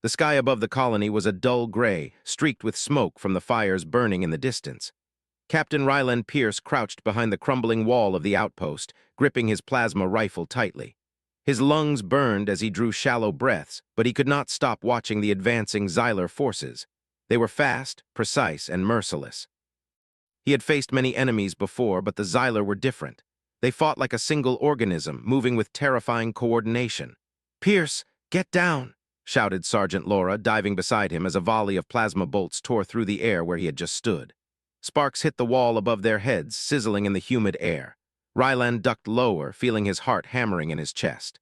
The sky above the colony was a dull gray, streaked with smoke from the fires burning in the distance. Captain Ryland Pierce crouched behind the crumbling wall of the outpost, gripping his plasma rifle tightly. His lungs burned as he drew shallow breaths, but he could not stop watching the advancing Xylar forces. They were fast, precise, and merciless. He had faced many enemies before, but the Xylar were different. They fought like a single organism, moving with terrifying coordination. "Pierce, get down!" shouted Sergeant Laura, diving beside him as a volley of plasma bolts tore through the air where he had just stood. Sparks hit the wall above their heads, sizzling in the humid air. Ryland ducked lower, feeling his heart hammering in his chest.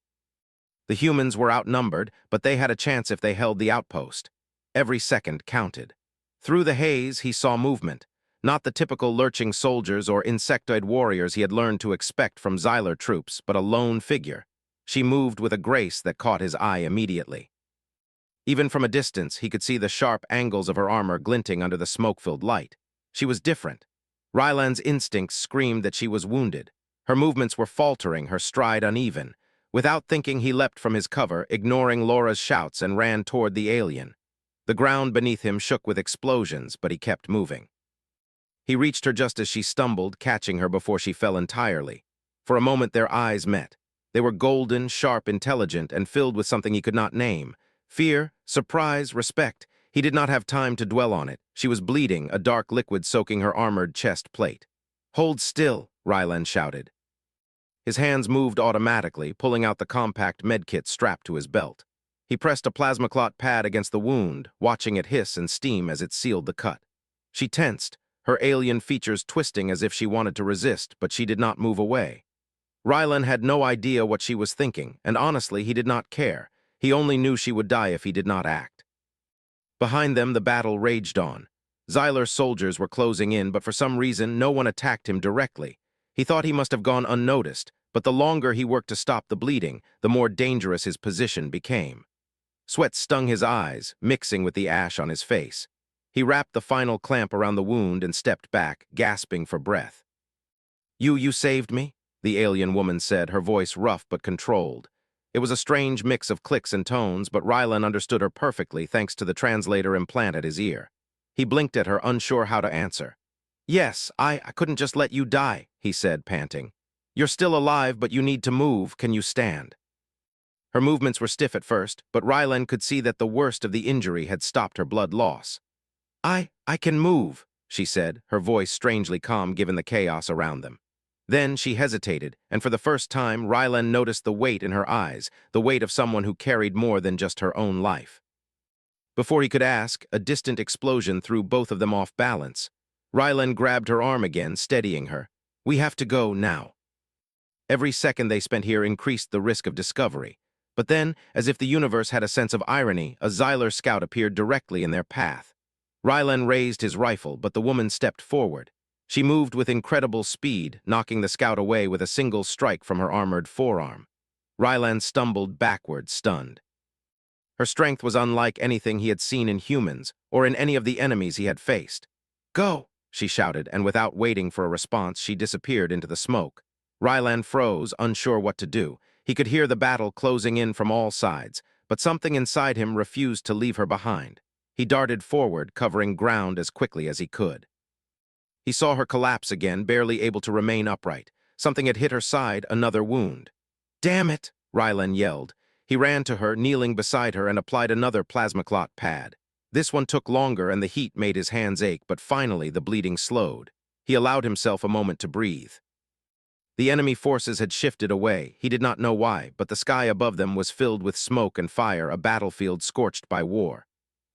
The humans were outnumbered, but they had a chance if they held the outpost. Every second counted. Through the haze, he saw movement. Not the typical lurching soldiers or insectoid warriors he had learned to expect from Xylar troops, but a lone figure. She moved with a grace that caught his eye immediately. Even from a distance, he could see the sharp angles of her armor glinting under the smoke-filled light. She was different. Ryland's instincts screamed that she was wounded. Her movements were faltering, her stride uneven. Without thinking, he leapt from his cover, ignoring Laura's shouts, and ran toward the alien. The ground beneath him shook with explosions, but he kept moving. He reached her just as she stumbled, catching her before she fell entirely. For a moment, their eyes met. They were golden, sharp, intelligent, and filled with something he could not name. Fear, surprise, respect. He did not have time to dwell on it. She was bleeding, a dark liquid soaking her armored chest plate. "Hold still," Ryland shouted. His hands moved automatically, pulling out the compact medkit strapped to his belt. He pressed a plasma clot pad against the wound, watching it hiss and steam as it sealed the cut. She tensed, her alien features twisting as if she wanted to resist, but she did not move away. Ryland had no idea what she was thinking, and honestly, he did not care. He only knew she would die if he did not act. Behind them, the battle raged on. Xylar soldiers were closing in, but for some reason, no one attacked him directly. He thought he must have gone unnoticed, but the longer he worked to stop the bleeding, the more dangerous his position became. Sweat stung his eyes, mixing with the ash on his face. He wrapped the final clamp around the wound and stepped back, gasping for breath. You saved me?" the alien woman said, her voice rough but controlled. It was a strange mix of clicks and tones, but Ryland understood her perfectly thanks to the translator implant at his ear. He blinked at her, unsure how to answer. "Yes, I couldn't just let you die," he said, panting. "You're still alive, but you need to move. Can you stand?" Her movements were stiff at first, but Ryland could see that the worst of the injury had stopped her blood loss. I can move," she said, her voice strangely calm given the chaos around them. Then she hesitated, and for the first time, Ryland noticed the weight in her eyes, the weight of someone who carried more than just her own life. Before he could ask, a distant explosion threw both of them off balance. Ryland grabbed her arm again, steadying her. "We have to go now." Every second they spent here increased the risk of discovery. But then, as if the universe had a sense of irony, a Xylar scout appeared directly in their path. Ryland raised his rifle, but the woman stepped forward. She moved with incredible speed, knocking the scout away with a single strike from her armored forearm. Ryland stumbled backward, stunned. Her strength was unlike anything he had seen in humans, or in any of the enemies he had faced. "Go!" she shouted, and without waiting for a response, she disappeared into the smoke. Ryland froze, unsure what to do. He could hear the battle closing in from all sides, but something inside him refused to leave her behind. He darted forward, covering ground as quickly as he could. He saw her collapse again, barely able to remain upright. Something had hit her side, another wound. "Damn it!" Ryland yelled. He ran to her, kneeling beside her, and applied another plasma clot pad. This one took longer, and the heat made his hands ache, but finally the bleeding slowed. He allowed himself a moment to breathe. The enemy forces had shifted away. He did not know why, but the sky above them was filled with smoke and fire, a battlefield scorched by war.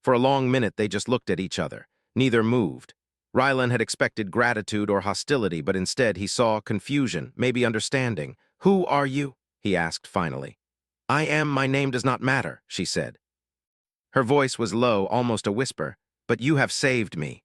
For a long minute they just looked at each other. Neither moved. Ryland had expected gratitude or hostility, but instead he saw confusion, maybe understanding. "Who are you?" he asked finally. My name does not matter," she said. Her voice was low, almost a whisper, "But you have saved me."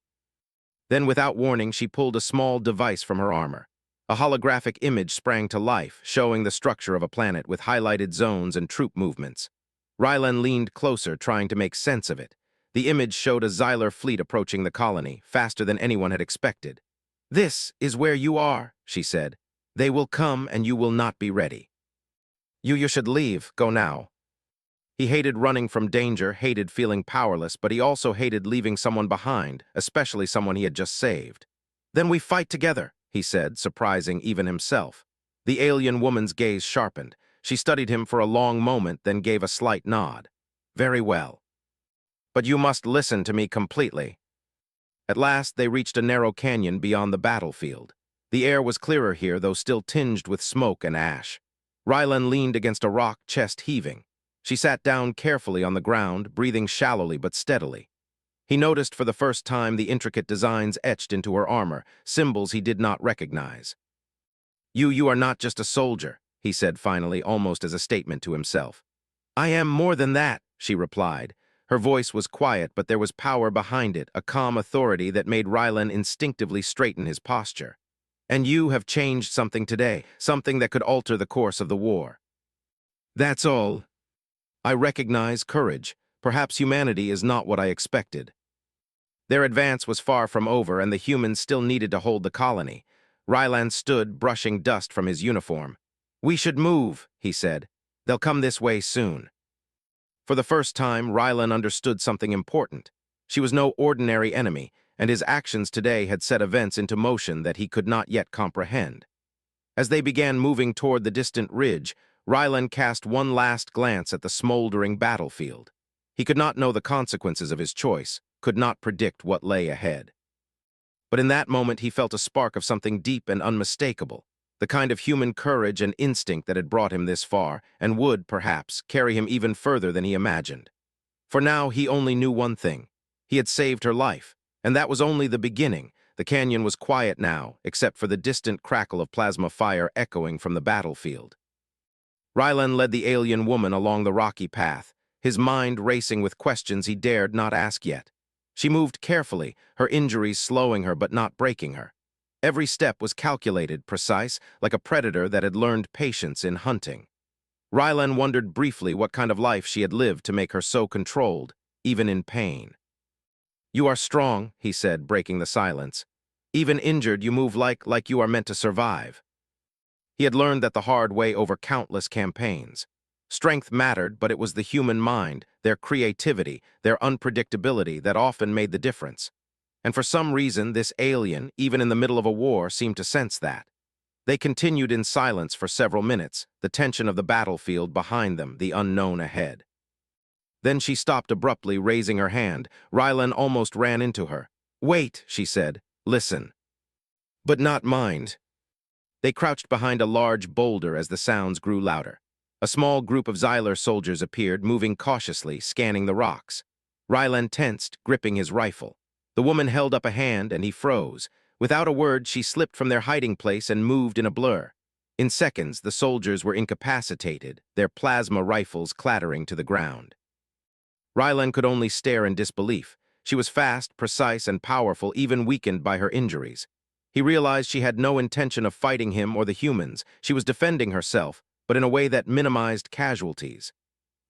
Then without warning she pulled a small device from her armor. A holographic image sprang to life, showing the structure of a planet with highlighted zones and troop movements. Ryland leaned closer, trying to make sense of it. The image showed a Xylar fleet approaching the colony, faster than anyone had expected. "This is where you are," she said. "They will come and you will not be ready. You should leave. Go now." He hated running from danger, hated feeling powerless, but he also hated leaving someone behind, especially someone he had just saved. "Then we fight together," he said, surprising even himself. The alien woman's gaze sharpened. She studied him for a long moment, then gave a slight nod. "Very well. But you must listen to me completely." At last, they reached a narrow canyon beyond the battlefield. The air was clearer here, though still tinged with smoke and ash. Rylan leaned against a rock, chest heaving. She sat down carefully on the ground, breathing shallowly but steadily. He noticed for the first time the intricate designs etched into her armor, symbols he did not recognize. You are not just a soldier," he said finally, almost as a statement to himself. "I am more than that," she replied. Her voice was quiet, but there was power behind it, a calm authority that made Rylan instinctively straighten his posture. "And you have changed something today, something that could alter the course of the war." "That's all. I recognize courage. Perhaps humanity is not what I expected." Their advance was far from over, and the humans still needed to hold the colony. Rylan stood, brushing dust from his uniform. "We should move," he said. "They'll come this way soon." For the first time, Rylan understood something important. She was no ordinary enemy, and his actions today had set events into motion that he could not yet comprehend. As they began moving toward the distant ridge, Rylan cast one last glance at the smoldering battlefield. He could not know the consequences of his choice, could not predict what lay ahead. But in that moment he felt a spark of something deep and unmistakable, the kind of human courage and instinct that had brought him this far, and would, perhaps, carry him even further than he imagined. For now he only knew one thing. He had saved her life, and that was only the beginning. The canyon was quiet now, except for the distant crackle of plasma fire echoing from the battlefield. Rylan led the alien woman along the rocky path, his mind racing with questions he dared not ask yet. She moved carefully, her injuries slowing her but not breaking her. Every step was calculated, precise, like a predator that had learned patience in hunting. Rylan wondered briefly what kind of life she had lived to make her so controlled, even in pain. "You are strong," he said, breaking the silence. "Even injured, you move like you are meant to survive." He had learned that the hard way over countless campaigns. Strength mattered, but it was the human mind, their creativity, their unpredictability that often made the difference. And for some reason, this alien, even in the middle of a war, seemed to sense that. They continued in silence for several minutes, the tension of the battlefield behind them, the unknown ahead. Then she stopped abruptly, raising her hand. Rylan almost ran into her. "Wait," she said. "Listen. But not mind." They crouched behind a large boulder as the sounds grew louder. A small group of Xyler soldiers appeared, moving cautiously, scanning the rocks. Rylan tensed, gripping his rifle. The woman held up a hand, and he froze. Without a word, she slipped from their hiding place and moved in a blur. In seconds, the soldiers were incapacitated, their plasma rifles clattering to the ground. Rylan could only stare in disbelief. She was fast, precise, and powerful, even weakened by her injuries. He realized she had no intention of fighting him or the humans. She was defending herself, but in a way that minimized casualties.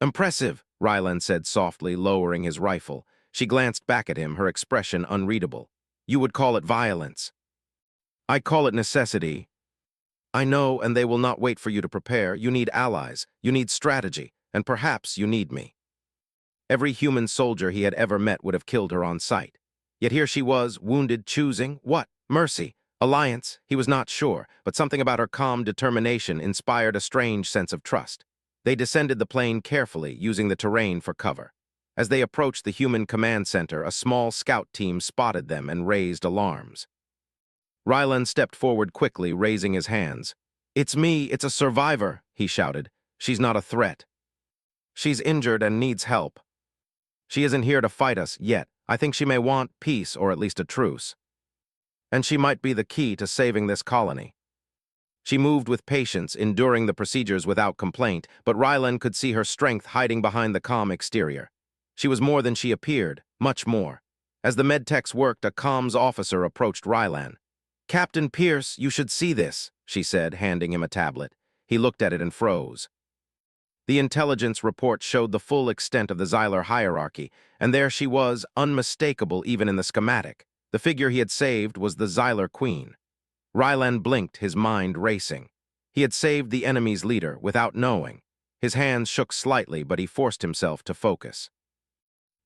"Impressive," Rylan said softly, lowering his rifle. She glanced back at him, her expression unreadable. "You would call it violence." "I call it necessity." "I know, and they will not wait for you to prepare. You need allies, you need strategy, and perhaps you need me." Every human soldier he had ever met would have killed her on sight. Yet here she was, wounded, choosing what? Mercy, alliance, he was not sure, but something about her calm determination inspired a strange sense of trust. They descended the plane carefully, using the terrain for cover. As they approached the human command center, a small scout team spotted them and raised alarms. Rylan stepped forward quickly, raising his hands. "It's me, it's a survivor," he shouted. "She's not a threat. She's injured and needs help. She isn't here to fight us yet. I think she may want peace, or at least a truce. And she might be the key to saving this colony." She moved with patience, enduring the procedures without complaint, but Rylan could see her strength hiding behind the calm exterior. She was more than she appeared, much more. As the medtechs worked, a comms officer approached Rylan. "Captain Pierce, you should see this," she said, handing him a tablet. He looked at it and froze. The intelligence report showed the full extent of the Xyler hierarchy, and there she was, unmistakable even in the schematic. The figure he had saved was the Xyler Queen. Rylan blinked, his mind racing. He had saved the enemy's leader without knowing. His hands shook slightly, but he forced himself to focus.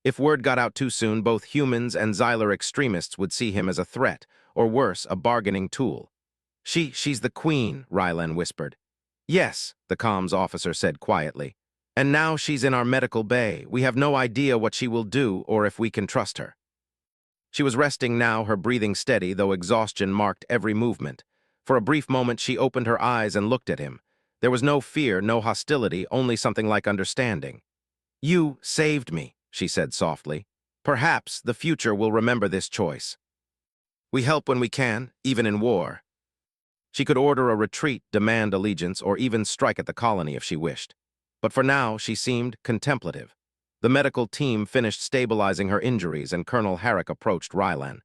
If word got out too soon, both humans and Xylar extremists would see him as a threat, or worse, a bargaining tool. She's the queen, Rylan whispered. Yes, the comms officer said quietly. And now she's in our medical bay. We have no idea what she will do or if we can trust her. She was resting now, her breathing steady, though exhaustion marked every movement. For a brief moment, she opened her eyes and looked at him. There was no fear, no hostility, only something like understanding. You saved me, she said softly. Perhaps the future will remember this choice. We help when we can, even in war. She could order a retreat, demand allegiance, or even strike at the colony if she wished. But for now, she seemed contemplative. The medical team finished stabilizing her injuries, and Colonel Herrick approached Rylan.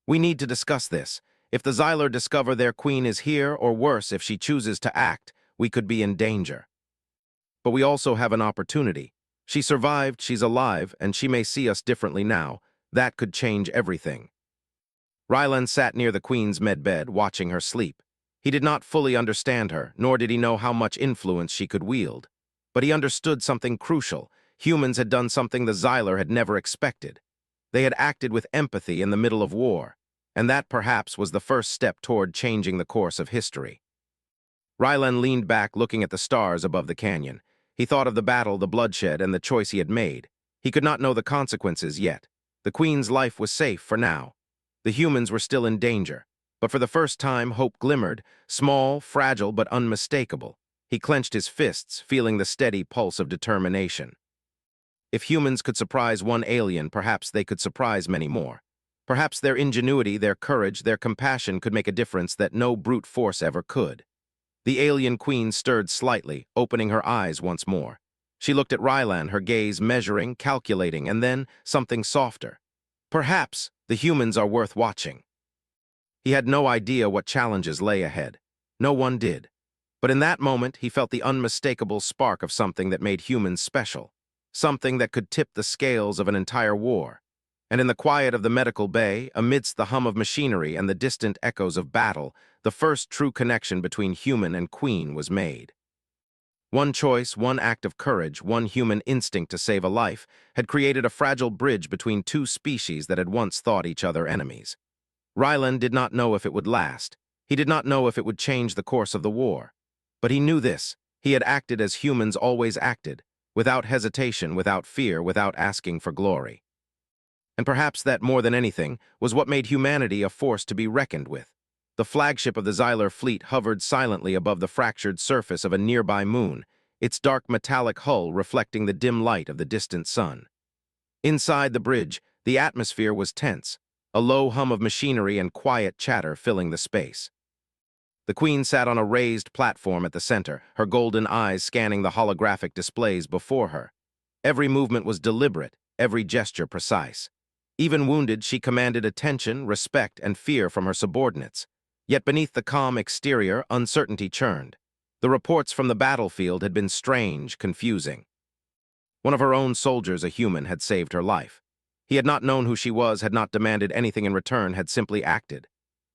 We need to discuss this. If the Xylar discover their queen is here, or worse, if she chooses to act, we could be in danger. But we also have an opportunity. She survived, she's alive, and she may see us differently now. That could change everything. Rylan sat near the queen's medbed, watching her sleep. He did not fully understand her, nor did he know how much influence she could wield. But he understood something crucial. Humans had done something the Xylar had never expected. They had acted with empathy in the middle of war, and that perhaps was the first step toward changing the course of history. Rylan leaned back, looking at the stars above the canyon. He thought of the battle, the bloodshed, and the choice he had made. He could not know the consequences yet. The Queen's life was safe for now. The humans were still in danger. But for the first time, hope glimmered, small, fragile, but unmistakable. He clenched his fists, feeling the steady pulse of determination. If humans could surprise one alien, perhaps they could surprise many more. Perhaps their ingenuity, their courage, their compassion could make a difference that no brute force ever could. The alien queen stirred slightly, opening her eyes once more. She looked at Rylan, her gaze measuring, calculating, and then something softer. Perhaps the humans are worth watching. He had no idea what challenges lay ahead. No one did. But in that moment, he felt the unmistakable spark of something that made humans special. Something that could tip the scales of an entire war. And in the quiet of the medical bay, amidst the hum of machinery and the distant echoes of battle, the first true connection between human and queen was made. One choice, one act of courage, one human instinct to save a life, had created a fragile bridge between two species that had once thought each other enemies. Rylan did not know if it would last. He did not know if it would change the course of the war. But he knew this. He had acted as humans always acted, without hesitation, without fear, without asking for glory. And perhaps that, more than anything, was what made humanity a force to be reckoned with. The flagship of the Xylar fleet hovered silently above the fractured surface of a nearby moon, its dark metallic hull reflecting the dim light of the distant sun. Inside the bridge, the atmosphere was tense, a low hum of machinery and quiet chatter filling the space. The Queen sat on a raised platform at the center, her golden eyes scanning the holographic displays before her. Every movement was deliberate, every gesture precise. Even wounded, she commanded attention, respect, and fear from her subordinates. Yet beneath the calm exterior, uncertainty churned. The reports from the battlefield had been strange, confusing. One of her own soldiers, a human, had saved her life. He had not known who she was, had not demanded anything in return, had simply acted.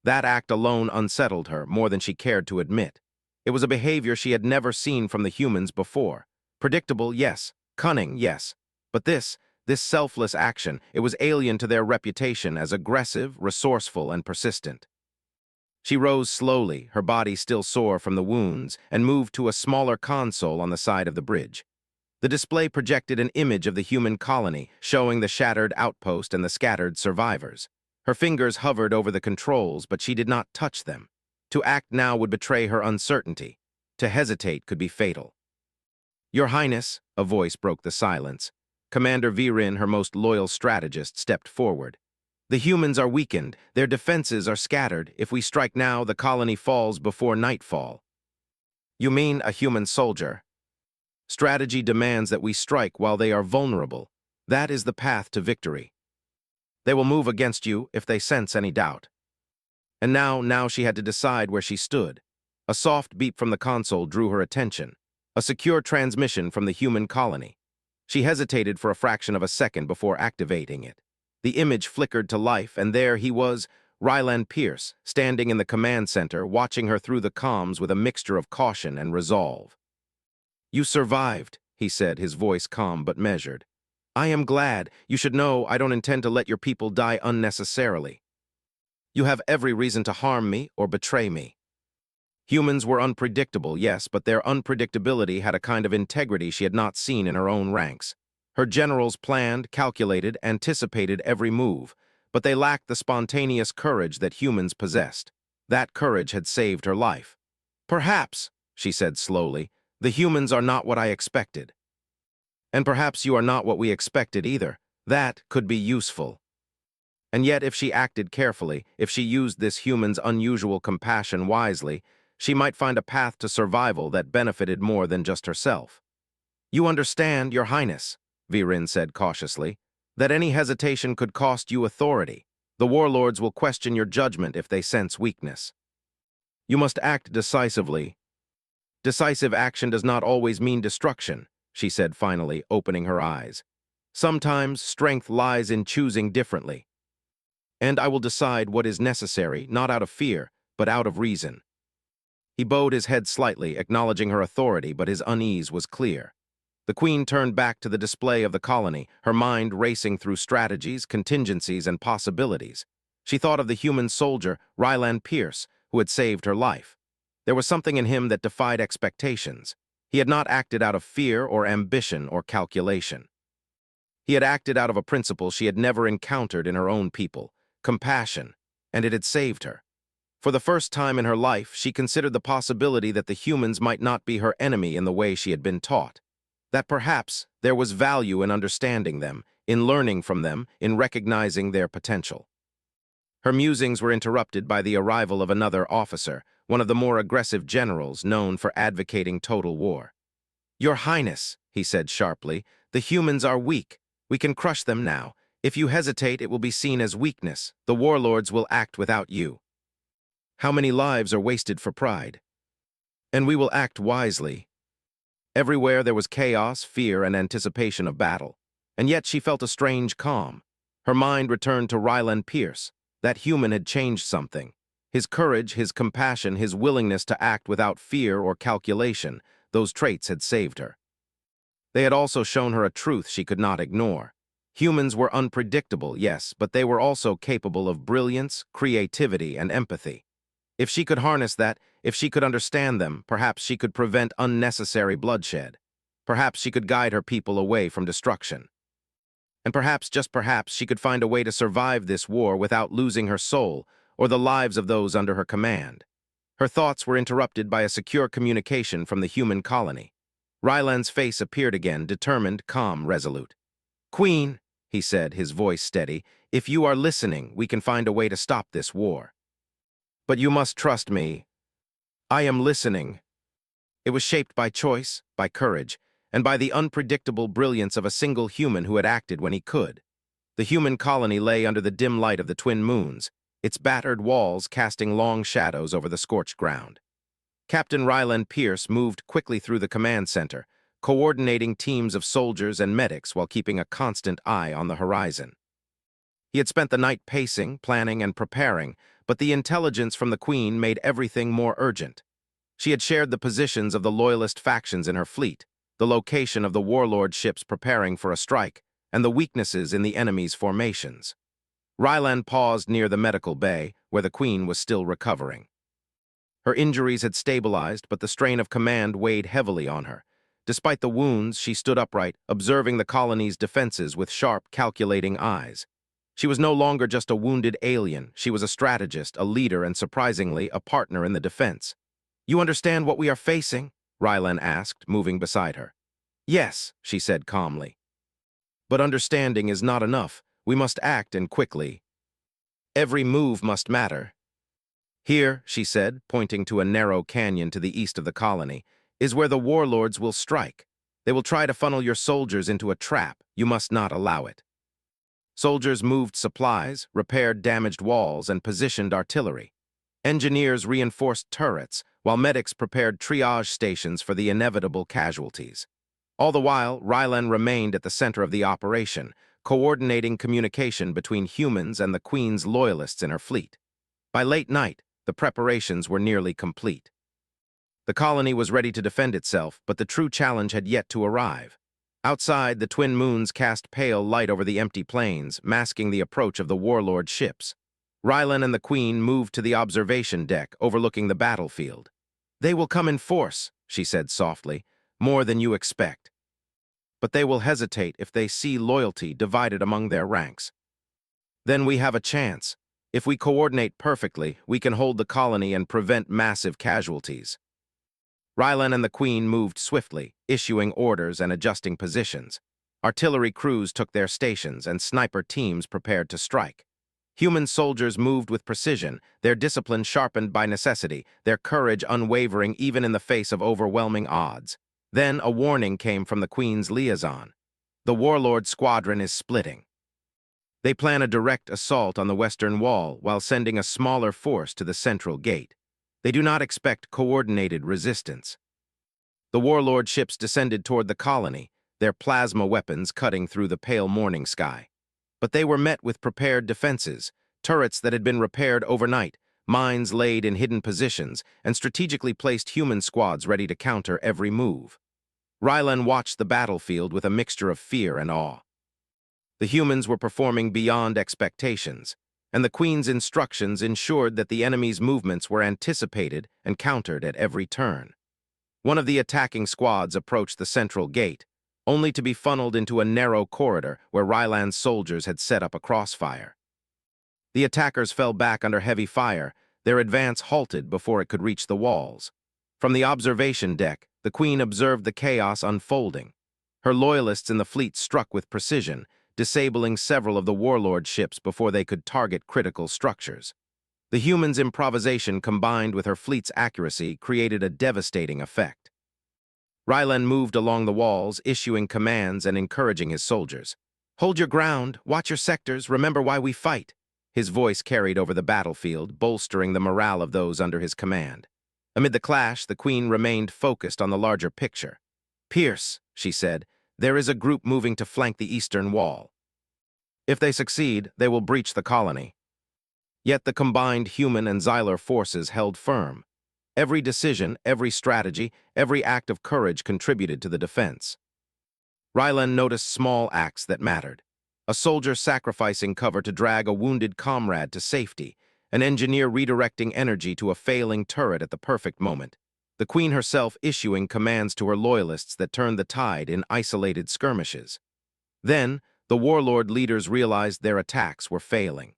That act alone unsettled her more than she cared to admit. It was a behavior she had never seen from the humans before. Predictable, yes. Cunning, yes. But this selfless action, it was alien to their reputation as aggressive, resourceful, and persistent. She rose slowly, her body still sore from the wounds, and moved to a smaller console on the side of the bridge. The display projected an image of the human colony, showing the shattered outpost and the scattered survivors. Her fingers hovered over the controls, but she did not touch them. To act now would betray her uncertainty. To hesitate could be fatal. "Your Highness," a voice broke the silence. Commander Virin, her most loyal strategist, stepped forward. "The humans are weakened. Their defenses are scattered. If we strike now, the colony falls before nightfall." "You mean a human soldier?" "Strategy demands that we strike while they are vulnerable. That is the path to victory. They will move against you if they sense any doubt." And now she had to decide where she stood. A soft beep from the console drew her attention. A secure transmission from the human colony. She hesitated for a fraction of a second before activating it. The image flickered to life, and there he was, Rylan Pierce, standing in the command center, watching her through the comms with a mixture of caution and resolve. You survived, he said, his voice calm but measured. I am glad. You should know I don't intend to let your people die unnecessarily. You have every reason to harm me or betray me. Humans were unpredictable, yes, but their unpredictability had a kind of integrity she had not seen in her own ranks. Her generals planned, calculated, anticipated every move, but they lacked the spontaneous courage that humans possessed. That courage had saved her life. Perhaps, she said slowly, the humans are not what I expected. And perhaps you are not what we expected either. That could be useful. And yet, if she acted carefully, if she used this human's unusual compassion wisely, she might find a path to survival that benefited more than just herself. You understand, Your Highness, Viren said cautiously, that any hesitation could cost you authority. The warlords will question your judgment if they sense weakness. You must act decisively. Decisive action does not always mean destruction, she said finally, opening her eyes. Sometimes strength lies in choosing differently. And I will decide what is necessary, not out of fear, but out of reason. He bowed his head slightly, acknowledging her authority, but his unease was clear. The Queen turned back to the display of the colony, her mind racing through strategies, contingencies, and possibilities. She thought of the human soldier, Ryland Pierce, who had saved her life. There was something in him that defied expectations. He had not acted out of fear or ambition or calculation. He had acted out of a principle she had never encountered in her own people, compassion, and it had saved her. For the first time in her life, she considered the possibility that the humans might not be her enemy in the way she had been taught. That perhaps there was value in understanding them, in learning from them, in recognizing their potential. Her musings were interrupted by the arrival of another officer, one of the more aggressive generals known for advocating total war. Your Highness, he said sharply, the humans are weak. We can crush them now. If you hesitate, it will be seen as weakness. The warlords will act without you. How many lives are wasted for pride? And we will act wisely. Everywhere there was chaos, fear, and anticipation of battle. And yet she felt a strange calm. Her mind returned to Ryland Pierce. That human had changed something. His courage, his compassion, his willingness to act without fear or calculation, those traits had saved her. They had also shown her a truth she could not ignore. Humans were unpredictable, yes, but they were also capable of brilliance, creativity, and empathy. If she could harness that, if she could understand them, perhaps she could prevent unnecessary bloodshed. Perhaps she could guide her people away from destruction. And perhaps, just perhaps, she could find a way to survive this war without losing her soul or the lives of those under her command. Her thoughts were interrupted by a secure communication from the human colony. Ryland's face appeared again, determined, calm, resolute. Queen, he said, his voice steady, if you are listening, we can find a way to stop this war. But you must trust me. I am listening. It was shaped by choice, by courage, and by the unpredictable brilliance of a single human who had acted when he could. The human colony lay under the dim light of the twin moons, its battered walls casting long shadows over the scorched ground. Captain Ryland Pierce moved quickly through the command center, coordinating teams of soldiers and medics while keeping a constant eye on the horizon. He had spent the night pacing, planning, and preparing, but the intelligence from the Queen made everything more urgent. She had shared the positions of the loyalist factions in her fleet, the location of the warlord ships preparing for a strike, and the weaknesses in the enemy's formations. Ryland paused near the medical bay, where the Queen was still recovering. Her injuries had stabilized, but the strain of command weighed heavily on her. Despite the wounds, she stood upright, observing the colony's defenses with sharp, calculating eyes. She was no longer just a wounded alien. She was a strategist, a leader, and surprisingly, a partner in the defense. You understand what we are facing? Ryland asked, moving beside her. Yes, she said calmly. But understanding is not enough. We must act, and quickly. Every move must matter. Here, she said, pointing to a narrow canyon to the east of the colony, is where the warlords will strike. They will try to funnel your soldiers into a trap. You must not allow it. Soldiers moved supplies, repaired damaged walls, and positioned artillery. Engineers reinforced turrets, while medics prepared triage stations for the inevitable casualties. All the while, Ryland remained at the center of the operation, coordinating communication between humans and the Queen's loyalists in her fleet. By late night, the preparations were nearly complete. The colony was ready to defend itself, but the true challenge had yet to arrive. Outside, the twin moons cast pale light over the empty plains, masking the approach of the warlord ships. Rylan and the Queen moved to the observation deck, overlooking the battlefield. "They will come in force," she said softly, "more than you expect. But they will hesitate if they see loyalty divided among their ranks. Then we have a chance. If we coordinate perfectly, we can hold the colony and prevent massive casualties." Rylan and the Queen moved swiftly, issuing orders and adjusting positions. Artillery crews took their stations, and sniper teams prepared to strike. Human soldiers moved with precision, their discipline sharpened by necessity, their courage unwavering even in the face of overwhelming odds. Then a warning came from the Queen's liaison. "The warlord squadron is splitting. They plan a direct assault on the western wall while sending a smaller force to the central gate. They do not expect coordinated resistance." The warlord ships descended toward the colony, their plasma weapons cutting through the pale morning sky. But they were met with prepared defenses, turrets that had been repaired overnight, mines laid in hidden positions, and strategically placed human squads ready to counter every move. Rylan watched the battlefield with a mixture of fear and awe. The humans were performing beyond expectations, and the Queen's instructions ensured that the enemy's movements were anticipated and countered at every turn. One of the attacking squads approached the central gate, only to be funneled into a narrow corridor where Rylan's soldiers had set up a crossfire. The attackers fell back under heavy fire, their advance halted before it could reach the walls. From the observation deck, the Queen observed the chaos unfolding. Her loyalists in the fleet struck with precision, disabling several of the warlord ships before they could target critical structures. The humans' improvisation combined with her fleet's accuracy created a devastating effect. Rylan moved along the walls, issuing commands and encouraging his soldiers. "Hold your ground, watch your sectors, remember why we fight." His voice carried over the battlefield, bolstering the morale of those under his command. Amid the clash, the Queen remained focused on the larger picture. "Pierce," she said, "there is a group moving to flank the eastern wall. If they succeed, they will breach the colony." Yet the combined human and Xylar forces held firm. Every decision, every strategy, every act of courage contributed to the defense. Rylan noticed small acts that mattered. A soldier sacrificing cover to drag a wounded comrade to safety, an engineer redirecting energy to a failing turret at the perfect moment, the Queen herself issuing commands to her loyalists that turned the tide in isolated skirmishes. Then, the warlord leaders realized their attacks were failing.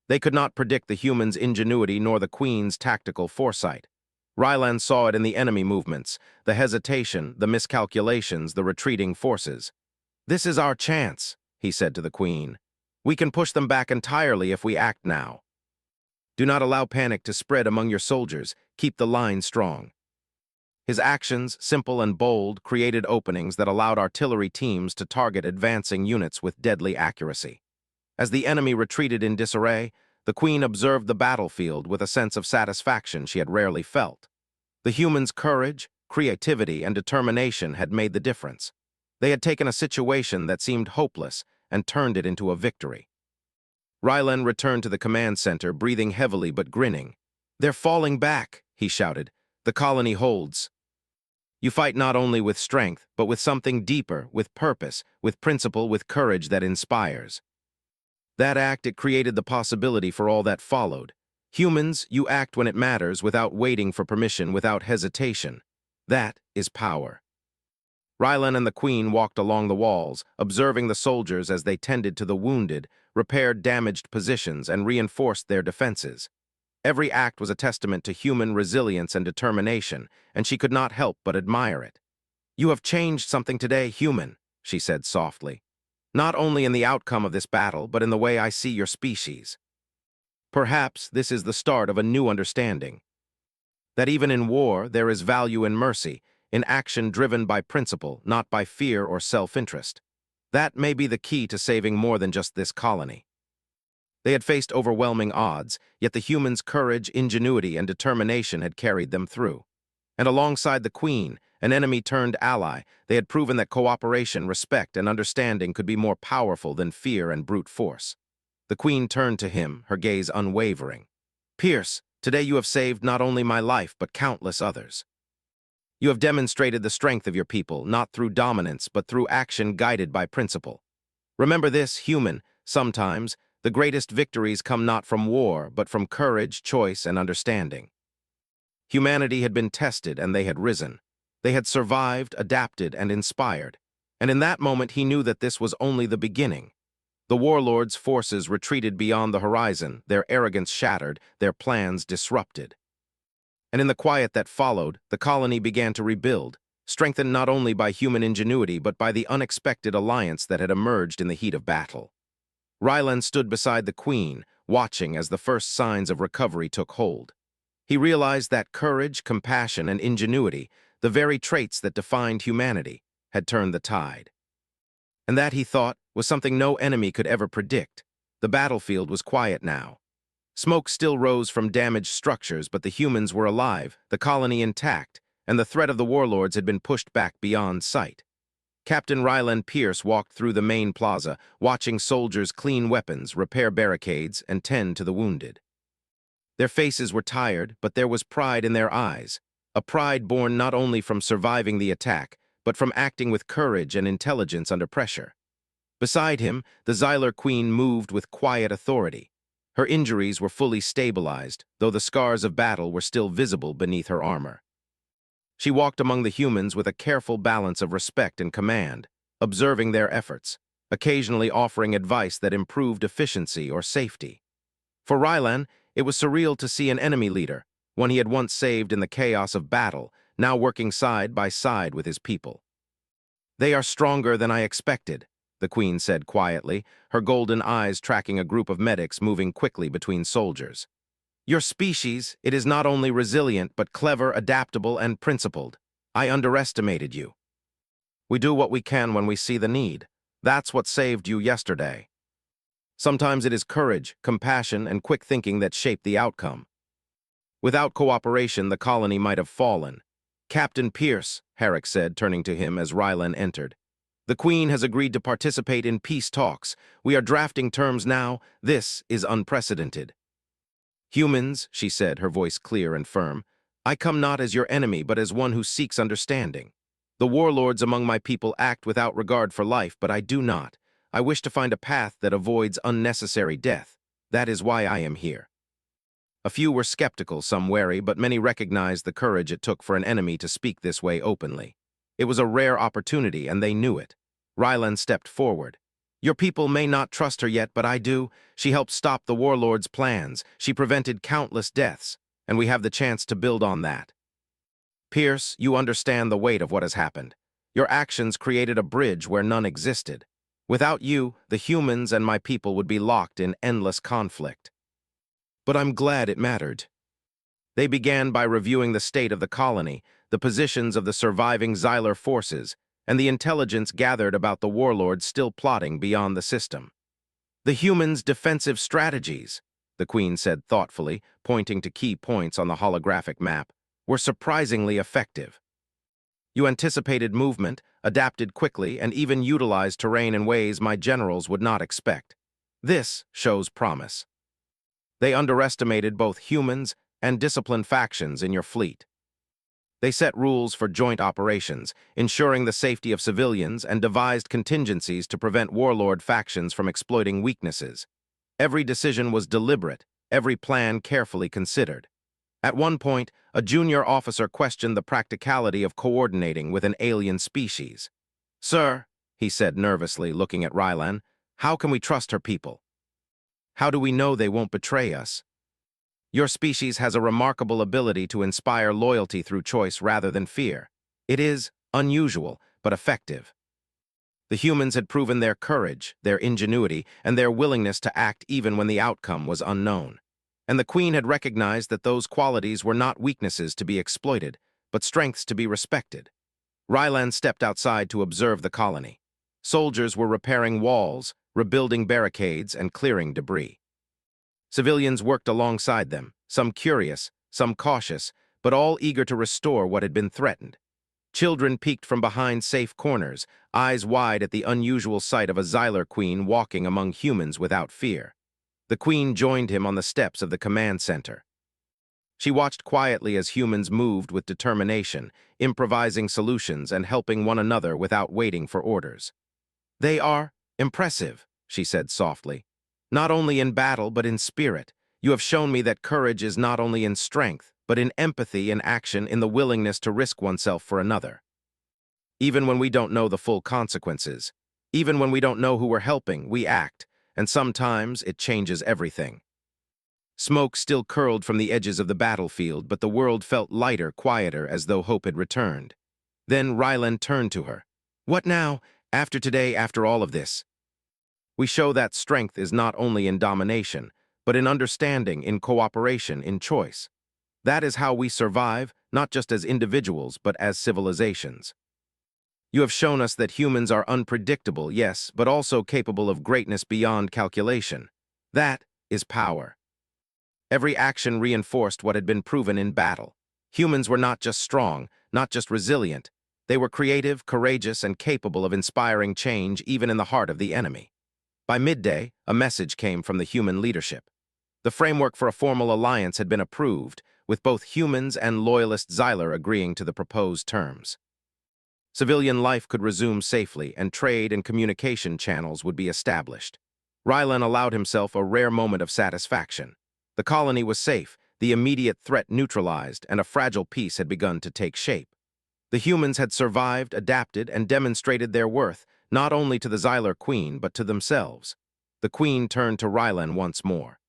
They could not predict the humans' ingenuity nor the Queen's tactical foresight. Rylan saw it in the enemy movements, the hesitation, the miscalculations, the retreating forces. "This is our chance," he said to the Queen. "We can push them back entirely if we act now. Do not allow panic to spread among your soldiers. Keep the line strong." His actions, simple and bold, created openings that allowed artillery teams to target advancing units with deadly accuracy. As the enemy retreated in disarray, the Queen observed the battlefield with a sense of satisfaction she had rarely felt. The humans' courage, creativity, and determination had made the difference. They had taken a situation that seemed hopeless and turned it into a victory. Rylan returned to the command center, breathing heavily but grinning. "They're falling back," he shouted. "The colony holds." You fight not only with strength, but with something deeper, with purpose, with principle, with courage that inspires. That act, it created the possibility for all that followed. Humans, you act when it matters, without waiting for permission, without hesitation. That is power. Rylan and the Queen walked along the walls, observing the soldiers as they tended to the wounded, repaired damaged positions, and reinforced their defenses. Every act was a testament to human resilience and determination, and she could not help but admire it. "You have changed something today, human," she said softly. "Not only in the outcome of this battle, but in the way I see your species. Perhaps this is the start of a new understanding. That even in war, there is value in mercy, in action driven by principle, not by fear or self-interest. That may be the key to saving more than just this colony." They had faced overwhelming odds, yet the humans' courage, ingenuity, and determination had carried them through. And alongside the Queen, an enemy-turned ally, they had proven that cooperation, respect, and understanding could be more powerful than fear and brute force. The Queen turned to him, her gaze unwavering. "Pierce, today you have saved not only my life, but countless others. You have demonstrated the strength of your people, not through dominance, but through action guided by principle. Remember this, human, sometimes, the greatest victories come not from war, but from courage, choice, and understanding. Humanity had been tested, and they had risen. They had survived, adapted, and inspired. And in that moment he knew that this was only the beginning. The warlords' forces retreated beyond the horizon, their arrogance shattered, their plans disrupted. And in the quiet that followed, the colony began to rebuild, strengthened not only by human ingenuity but by the unexpected alliance that had emerged in the heat of battle. Rylan stood beside the Queen, watching as the first signs of recovery took hold. He realized that courage, compassion, and ingenuity, the very traits that defined humanity, had turned the tide. And that, he thought, was something no enemy could ever predict. The battlefield was quiet now. Smoke still rose from damaged structures, but the humans were alive, the colony intact, and the threat of the warlords had been pushed back beyond sight. Captain Ryland Pierce walked through the main plaza, watching soldiers clean weapons, repair barricades, and tend to the wounded. Their faces were tired, but there was pride in their eyes, a pride born not only from surviving the attack, but from acting with courage and intelligence under pressure. Beside him, the Xylar Queen moved with quiet authority. Her injuries were fully stabilized, though the scars of battle were still visible beneath her armor. She walked among the humans with a careful balance of respect and command, observing their efforts, occasionally offering advice that improved efficiency or safety. For Rylan, it was surreal to see an enemy leader, one he had once saved in the chaos of battle, now working side by side with his people. "They are stronger than I expected," the Queen said quietly, her golden eyes tracking a group of medics moving quickly between soldiers. "Your species, it is not only resilient, but clever, adaptable, and principled. I underestimated you. We do what we can when we see the need. That's what saved you yesterday. Sometimes it is courage, compassion, and quick thinking that shape the outcome. Without cooperation, the colony might have fallen." "Captain Pierce," Herrick said, turning to him as Rylan entered, "the Queen has agreed to participate in peace talks. We are drafting terms now. This is unprecedented." "Humans," she said, her voice clear and firm, "I come not as your enemy, but as one who seeks understanding. The warlords among my people act without regard for life, but I do not. I wish to find a path that avoids unnecessary death. That is why I am here." A few were skeptical, some wary, but many recognized the courage it took for an enemy to speak this way openly. It was a rare opportunity, and they knew it. Rylan stepped forward. "Your people may not trust her yet, but I do. She helped stop the warlords' plans. She prevented countless deaths, and we have the chance to build on that. Pierce, you understand the weight of what has happened. Your actions created a bridge where none existed. Without you, the humans and my people would be locked in endless conflict. But I'm glad it mattered." They began by reviewing the state of the colony, the positions of the surviving Xylar forces, and the intelligence gathered about the warlords still plotting beyond the system. "The humans' defensive strategies," the Queen said thoughtfully, pointing to key points on the holographic map, "were surprisingly effective. You anticipated movement, adapted quickly, and even utilized terrain in ways my generals would not expect. This shows promise. They underestimated both humans and disciplined factions in your fleet. They set rules for joint operations, ensuring the safety of civilians, and devised contingencies to prevent warlord factions from exploiting weaknesses. Every decision was deliberate, every plan carefully considered. At one point, a junior officer questioned the practicality of coordinating with an alien species. "Sir," he said nervously, looking at Rylan, "how can we trust her people? How do we know they won't betray us? Your species has a remarkable ability to inspire loyalty through choice rather than fear. It is unusual, but effective." The humans had proven their courage, their ingenuity, and their willingness to act even when the outcome was unknown. And the Queen had recognized that those qualities were not weaknesses to be exploited, but strengths to be respected. Rylan stepped outside to observe the colony. Soldiers were repairing walls, rebuilding barricades, and clearing debris. Civilians worked alongside them, some curious, some cautious, but all eager to restore what had been threatened. Children peeked from behind safe corners, eyes wide at the unusual sight of a Xylar Queen walking among humans without fear. The Queen joined him on the steps of the command center. She watched quietly as humans moved with determination, improvising solutions and helping one another without waiting for orders. "They are impressive," she said softly. "Not only in battle, but in spirit. You have shown me that courage is not only in strength, but in empathy and action, in the willingness to risk oneself for another. Even when we don't know the full consequences, even when we don't know who we're helping, we act, and sometimes it changes everything." Smoke still curled from the edges of the battlefield, but the world felt lighter, quieter, as though hope had returned. Then Rylan turned to her. "What now, after today, after all of this?" "We show that strength is not only in domination, but in understanding, in cooperation, in choice. That is how we survive, not just as individuals, but as civilizations. You have shown us that humans are unpredictable, yes, but also capable of greatness beyond calculation. That is power." Every action reinforced what had been proven in battle. Humans were not just strong, not just resilient. They were creative, courageous, and capable of inspiring change even in the heart of the enemy. By midday, a message came from the human leadership. The framework for a formal alliance had been approved, with both humans and loyalist Xyler agreeing to the proposed terms. Civilian life could resume safely, and trade and communication channels would be established. Rylan allowed himself a rare moment of satisfaction. The colony was safe, the immediate threat neutralized, and a fragile peace had begun to take shape. The humans had survived, adapted, and demonstrated their worth, not only to the Xyler Queen, but to themselves. The Queen turned to Rylan once more.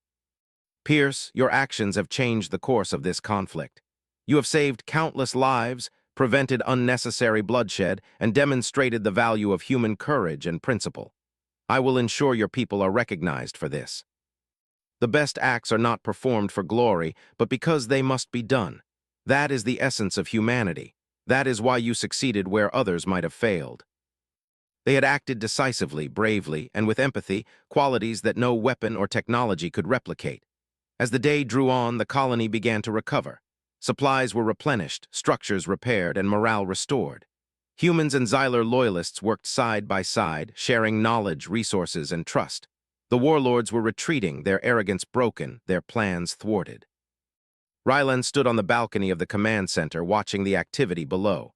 "Pierce, your actions have changed the course of this conflict. You have saved countless lives, prevented unnecessary bloodshed, and demonstrated the value of human courage and principle. I will ensure your people are recognized for this. The best acts are not performed for glory, but because they must be done. That is the essence of humanity. That is why you succeeded where others might have failed." They had acted decisively, bravely, and with empathy, qualities that no weapon or technology could replicate. As the day drew on, the colony began to recover. Supplies were replenished, structures repaired, and morale restored. Humans and Xyler loyalists worked side by side, sharing knowledge, resources, and trust. The warlords were retreating, their arrogance broken, their plans thwarted. Rylan stood on the balcony of the command center, watching the activity below.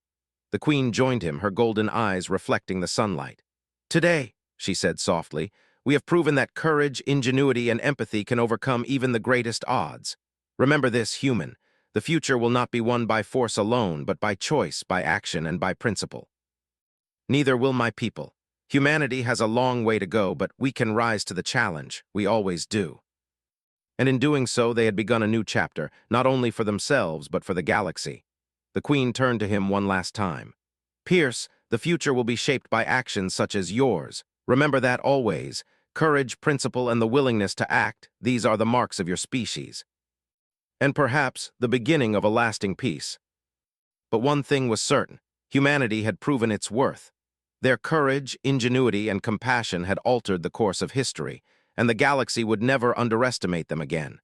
The Queen joined him, her golden eyes reflecting the sunlight. "Today," she said softly, "we have proven that courage, ingenuity, and empathy can overcome even the greatest odds. Remember this, human. The future will not be won by force alone, but by choice, by action, and by principle. Neither will my people. Humanity has a long way to go, but we can rise to the challenge. We always do." And in doing so, they had begun a new chapter, not only for themselves, but for the galaxy. The Queen turned to him one last time. "Pierce, the future will be shaped by actions such as yours. Remember that always. Courage, principle, and the willingness to act, these are the marks of your species. And perhaps the beginning of a lasting peace." But one thing was certain. Humanity had proven its worth. Their courage, ingenuity, and compassion had altered the course of history, and the galaxy would never underestimate them again.